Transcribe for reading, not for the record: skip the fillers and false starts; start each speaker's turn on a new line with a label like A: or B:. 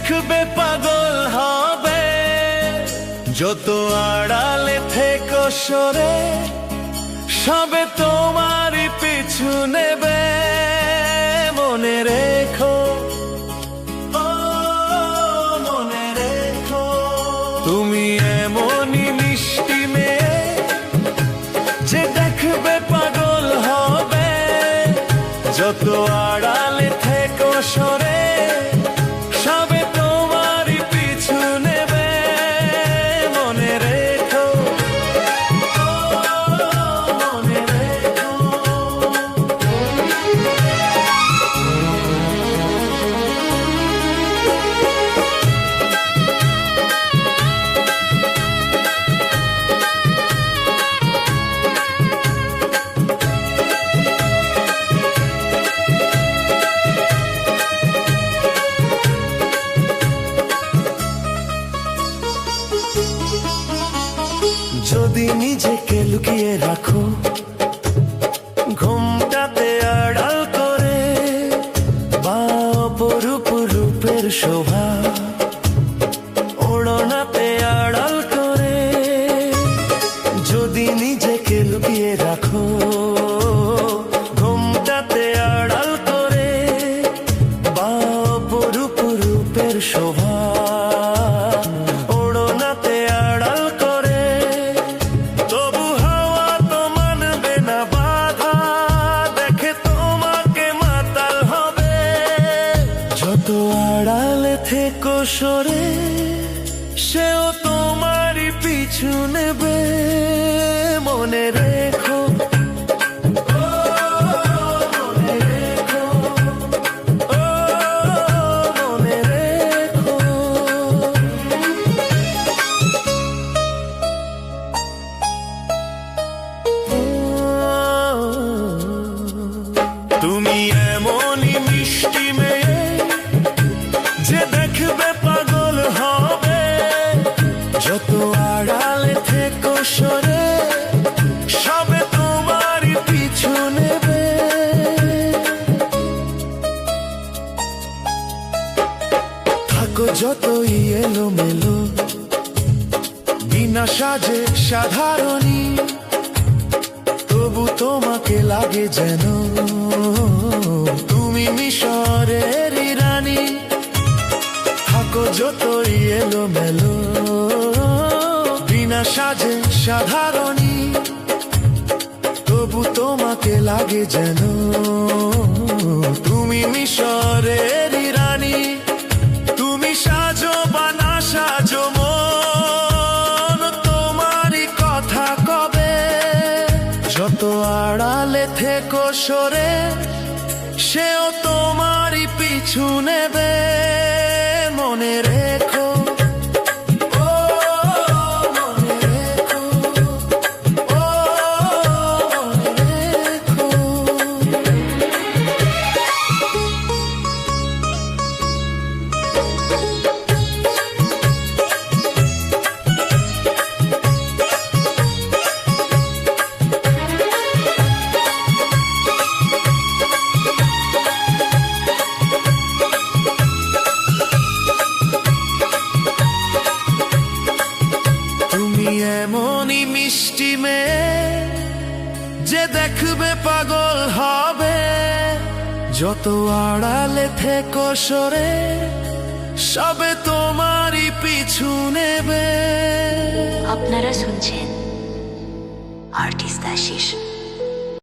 A: দেখবে পাগল হবে, যত আড়ালে থেকো সরে, সবে তোমারই পিছু নেবে। মনে রেখো, ও মনে রেখো, তুমি এমনই মিষ্টি মেয়ে যে দেখবে পাগল হবে, যত আড়ালে থেকো সরে, সবে তোমারই পিছু নেবে। মনে রেখো, ও মনে রেখো। যদি নিজেকে লুকিয়ে রাখো ঘুমটাতে আড়াল করে, বা অপরূপ রূপের শোভা ওড়নাতে আড়াল করে, যদি নিজেকে লুকিয়ে রাখো ঘুমটাতে আড়াল করে, বা অপরূপ রূপের শোভা ওড়নাতে আড়াল করে, তবু হাওয়া তো মানবে না বাধা, দেখে তোমাকে মাতাল হবে। যত আড়ালে থেকো সরে, সেও তোমারই পিছু নেবে। মনে রেখো, ও মনে রেখো, ও মনে রেখো। তুমি এমনই মিষ্টি মেয়ে যে দেখবে পাগল হবে, যত আড়ালে থেকো সরে, সবে তোমারই পিছু নেবে। থাকো যতই এলোমেলো, বিনা সাজে সাধারণী, তবু তোমাকে লাগে যেন তুমি মিশরের রানী। থাকো যতই এলোমেলো, বিনা সাজে সাধারণী, তবু তোমাকে লাগে যেন তুমি মিশরের রানী। তুমি সাজো বা না সাজো মন তোমারই কথা কবে, যত আড়ালে থেকো সরে, সেও তোমারই পিছু নেবে। মনে রেখো, ও মনে রেখো, ও মনে রেখো। এমনই মিষ্টি মেয়ে যে দেখবে পাগল হবে, যত আড়ালে থেকো সরে, সবে তোমারই পিছু নেবে।
B: আপনারা শুনছেন আর্টিস্ট আশিস।